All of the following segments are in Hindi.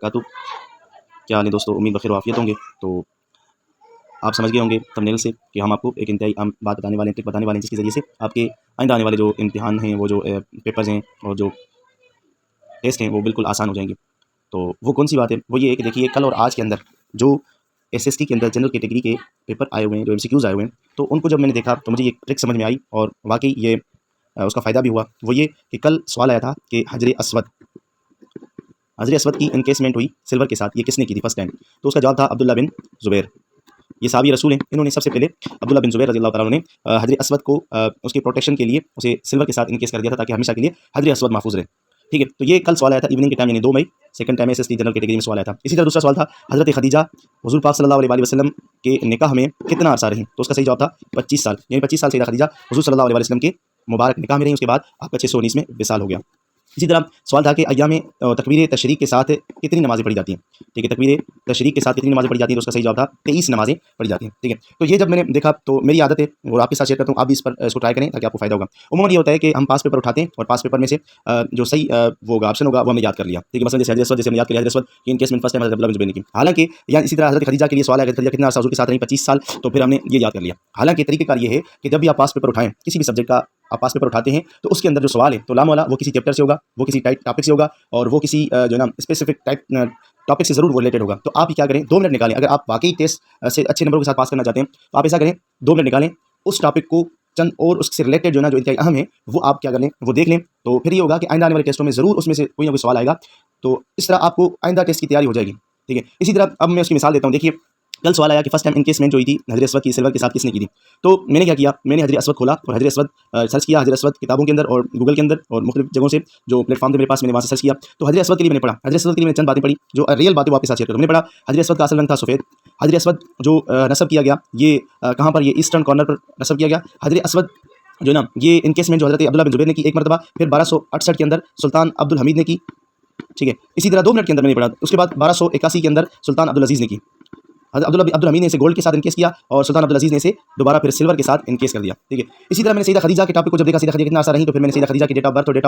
वबरकातुहू। क्या हाल है दोस्तों, उम्मीद बखैर आफियत होंगे। तो आप समझ गए होंगे थंबनेल से कि हम आपको एक इंतहाई अहम बात बताने वाले हैं, ट्रिक बताने वाले हैं, जिसके ज़रिए से आपके आइंदा आने वाले जो इम्तिहान हैं, वो जो पेपर्स हैं और जो टेस्ट हैं, वो बिल्कुल आसान हो जाएंगे। तो वो कौन सी बात है? वो ये है कि देखिए, कल और आज के अंदर जो एसएसटी के अंदर जनरल कैटेगरी के पेपर आए हुए हैं, जो एमसीक्यूज़ आए हुए हैं, तो उनको जब मैंने देखा तो मुझे ये ट्रिक समझ में आई और वाकई ये उसका फ़ायदा भी हुआ। वो ये कि कल सवाल आया था कि हजर असवद की इनकेसमेंट हुई सिल्वर के साथ, ये किसने की थी फर्स्ट टाइम? तो उसका जवाब था अब्दुल्ला बिन ज़ुबैर। ये साहबी रसूल हैं, इन्होंने सबसे पहले अब्दुल्ला बिन ज़ुबैर रज़ियल्लाहु तआला अन्हु ने हजर असवद को उसके प्रोटेक्शन के लिए उसे सिल्वर के साथ इनकेस कर दिया था, ताकि हमेशा के लिए हजर असवद महफूज रहे। ठीक है, तो ये कल सवाल आया था इवनिंग के टाइम, यानी 2 मई, second time SST general category में सवाल आया था। इसी तरह दूसरा सवाल था हज़रत खदीजा हुज़ूर पाक सल्लल्लाहु अलैहि वसल्लम के निकाह में कितना अरसा रही? तो उसका सही जवाब था 25 साल, यानी 25 साल सैयदा खदीजा हुज़ूर सल्लल्लाहु अलैहि वसल्लम के मुबारक निकाह में रही। उसके बाद आपका 619 में विसाल हो गया। इसी तरह सवाल था कि अय्याम तकबीर तशरीक के साथ कितनी नमाज़ें पढ़ी जाती हैं? ठीक है, तकबीर तशरीक के साथ कितनी नमाज़ें पढ़ी जाती हैं? तो उसका सही जवाब था 23 नमाज़ें पढ़ी जाती हैं। ठीक है, तो ये जब मैंने देखा तो मेरी आदत है और आपके साथ शेयर करता हूँ, आप भी इसको ट्राई करें ताकि आपको फ़ायदा होगा। उमूमन ये होता है कि हम पास पेपर उठाते हैं और पास पेपर में से जो सही वो होगा, ऑप्शन होगा, वो हमने याद कर लिया। ठीक है, मसलन जैसे हज़रत जैसे हमने याद किया हज़रत असवद की इनकेसमेंट फर्स्ट टाइम हज़रत अब्दुल्ला बिन ज़ुबैर ने की। हालांकि या इसी तरह हज़रत खदीजा के लिए सवाल है, खदीजा कितना अरसा हुज़ूर के साथ रही? 25 साल, तो फिर हमने ये याद कर लिया। हालांकि तरीक़ेकार ये है कि जब भी आप पास पेपर उठाएं, किसी भी सब्जेक्ट का आप पास पेपर उठाते हैं, तो उसके अंदर जो सवाल है तो लामोला वो किसी चैप्टर से होगा, वो किसी टॉपिक से होगा और वो किसी जो ना स्पेसिफिक टॉपिक से ज़रूर वो रिलेटेड होगा। तो आप क्या करें, 2 मिनट निकालें। अगर आप वाकई टेस्ट से अच्छे नंबरों के साथ पास करना चाहते हैं, तो आप ऐसा करें, 2 मिनट निकालें, उस टॉपिक को चंद और उससे रिलेटेड जो ना जो इंतहाई अहम है, वो आप क्या कर लें, वो देख लें। तो फिर ये होगा कि आइंदा आने वाले टेस्टों में ज़रूर उसमें से कोई ना कोई सवाल आएगा। तो इस तरह आपको आइंदा टेस्ट की तैयारी हो जाएगी। ठीक है, इसी तरह अब मैं उसकी मिसाल देता हूँ। देखिए, कल सवाल आया कि फर्स्ट टाइम इनकेसमेंट जो हुई थी हजरत असवद की सिल्वर के साथ किसने की थी? तो मैंने क्या किया, मैंने हजरत असवद खोला और हजरत असवद सर्च किया, हजरत असवद किताबों के अंदर और गूगल के अंदर और मुख्तलिफ जगहों से जो प्लेटफॉर्म थे मेरे पास, मैंने वहाँ से सर्च किया। तो हजरत असवद के लिए मैंने पढ़ा, हजरत असवद के लिए मैंने चंद बातें पढ़ी, जो रियल बातें वापस साथ शेयर करूँ। मैंने पढ़ा हजरत असवद का असल रंग था सफ़ेद। हजरत असवद जो नस्ब किया गया, ये कहाँ पर, ये ईस्टर्न कॉर्नर पर नस्ब किया गया। हजरत असवद जो ना ये इनकेसमेंट जो हजरत अब्दुल्ला बिन ज़ुबैर ने की एक मरतबा, फिर 1268 के अंदर सुल्तान अब्दुल हमीद ने की। ठीक है, इसी तरह 2 मिनट के अंदर मैंने पढ़ा। उसके बाद 1281 के अंदर सुल्तान अब्दुल अजीज़ ने की। अब्दुल हमीद ने इसे गोल्ड के साथ इनकेस किया और सुल्तान अब्दुल अजीज़ ने इसे दोबारा फिर सिल्वर के साथ इनकेस कर दिया। ठीक है, इसी तरह मैंने सैयदा खदीजा के टॉपिक को जब देखा, सैयदा खदीजा कितना आसान रही, तो फिर मैंने सैयदा खदीजा की डेट ऑफ बर्थ और डेट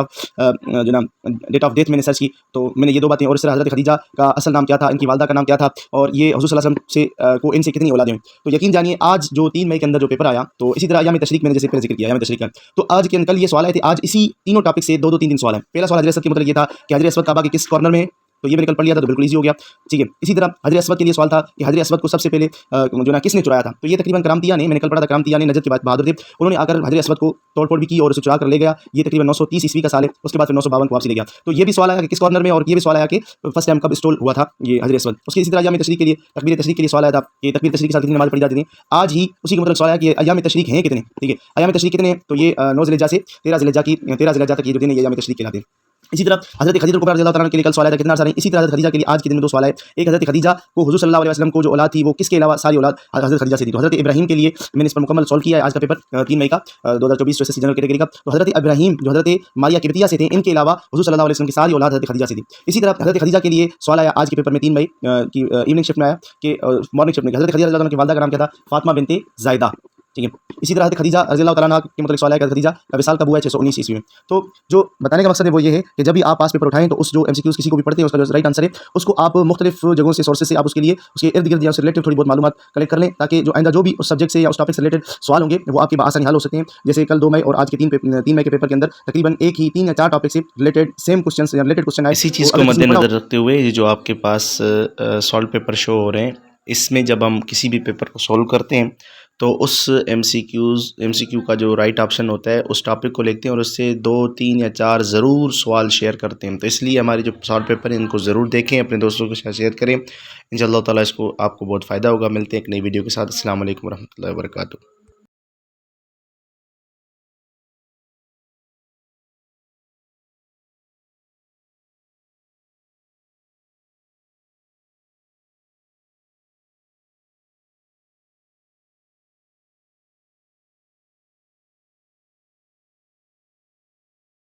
ऑफ डेथ मैंने सर्च की। तो मैंने ये 2 बातें, और इस तरह हज़रत खदीजा का असल नाम क्या था, इनकी वालदा का नाम क्या था, और ये हुज़ूर सल्लल्लाहु अलैहि वसल्लम से को इनसे कितनी औलादें हुई। तो यकीन जानिए, आज जो 3 मई के अंदर जो पेपर आया, तो इसी तरह अय्याम तशरीक मैंने जैसे पहले जिक्र किया, अय्याम तशरीक का, तो आज के कल ये सवाल आए थे। आज इसी तीनों टॉपिक से 2-2 3-3 सवाल हैं। पहला सवाल हजरत असवद के मतलब ये था कि हजरत असवद काबा के किस कॉर्नर में है, तो ये मैंने कल पढ़ लिया था, तो बिल्कुल ईजी हो गया। ठीक है, इसी तरह हजरत असवद के लिए सवाल था कि हजरत असवद को सबसे पहले जो ना किसने चुराया था, तो ये तकरीबन करामतिया ने, मैंने कल पढ़ा था, करामतिया ने नजर के बहादुर थे, उन्होंने आकर हजरत असवद को तोड़-फोड़ भी की और उसे चुरा कर ले गया। ये तकरीबन 930 ईस्वी का साल है। उसके बाद फिर 952 को वापसी ले गया। तो ये भी सवाल आया कि किस कॉर्नर में, और ये भी सवाल आया कि फर्स्ट टाइम कब इंस्टॉल हुआ था ये हजरत असवद। उसके इसी तरह अय्याम तशरीक के लिए, तकबीर तशरीक के लिए सवाल आया था कि तकबीर तशरीक के साथ कितनी नमाज़ पढ़ी जाती थी। आज ही उसी का मतलब सवाल आया कि अय्याम तशरीक हैं कितने। ठीक है, अय्याम तशरीक कितने हैं, तो ये 9 ज़िलहिज्जा से 13 ज़िलहिज्जा तक ये जो दिन है, ये अय्याम तशरीक कहलाते हैं। इसी तरह हज़रत खदीजा कुबरा रज़ियल्लाहु तआला के लिए कल सवाल आया था कितना अरसा रही। इसी तरह हज़रत खदीजा के लिए आज के दिन में 2 सवाल आए। एक, हज़रत खदीजा को हुज़ूर सल्लल्लाहु अलैहि वसल्लम को जो औलाद थी, वो किसके अलावा सारी औलाद हज़रत खदीजा से थी। तो हज़रत इब्राहीम के लिए मैंने इस पर मुकम्मल सॉल्व किया है। आज का पेपर 3 मई का 2024 एसएससी जनरल कैटेगरी का। तो हज़रत इब्राहीम जो हज़रत मारिया किब्तिया से थे, इनके अलावा हुज़ूर सल्लल्लाहु अलैहि वसल्लम की सारी औलाद हज़रत खदीजा से थी। इसी तरह हज़रत खदीजा के लिए सवाल आया आज के पेपर में 3 मई की इवनिंग शिफ्ट में आया कि मॉर्निंग शिफ्ट में, हज़रत खदीजा रज़ियल्लाहु अन्हा की वालिदा का नाम क्या था? फातिमा बिन्ते ज़ायदा। ठीक है, इसी तरह हज़रत खदीजा रज़ियल्लाहु तआला अन्हा के मतलब सवाल है कि खदीजा का विसाल कब हुआ है? 619 ईस्वी में। तो जो बताने का मकसद है वो ये है कि जब भी आप पास पेपर उठाएं, तो उस जो एमसीक्यूज़ किसी को भी पढ़ते हैं, उसका जो राइट आंसर है उसको आप मुख्तलिफ जगहों से, सोर्सेज से आप उसके लिए उसके इर्द गिर्द या उससे रिलेटेड थोड़ी बहुत मालूमात कलेक्ट कर लें, ताकि जो आइंदा जो भी उस सब्जेक्ट से या उस टॉपिक से रिलेटेड सवाल होंगे, वो आपके आसानी हल हो सकते हैं। जैसे कल 2 मई और आज के 3 मई के पेपर के अंदर तकरीबन एक ही 3 या 4 टॉपिक से रिलेटेड सेम क्वेश्चन या रिलेटेड क्वेश्चन आए। इसी चीज़ को मद्देनजर रखते हुए ये जो आपके पास सॉल्व पेपर शो हो रहे हैं, इसमें जब हम किसी भी पेपर को सॉल्व करते हैं, तो उस एमसीक्यू का जो राइट ऑप्शन होता है, उस टॉपिक को लिखते हैं और उससे 2, 3 या 4 ज़रूर सवाल शेयर करते हैं। तो इसलिए हमारे जो सॉल्व पेपर हैं, इनको ज़रूर देखें, अपने दोस्तों के साथ शेयर करें। इंशाअल्लाह ताला इसको आपको बहुत फ़ायदा होगा। मिलते हैं एक नई वीडियो के साथ। अस्सलाम वालेकुम रहमतुल्लाहि व बरकातुहू।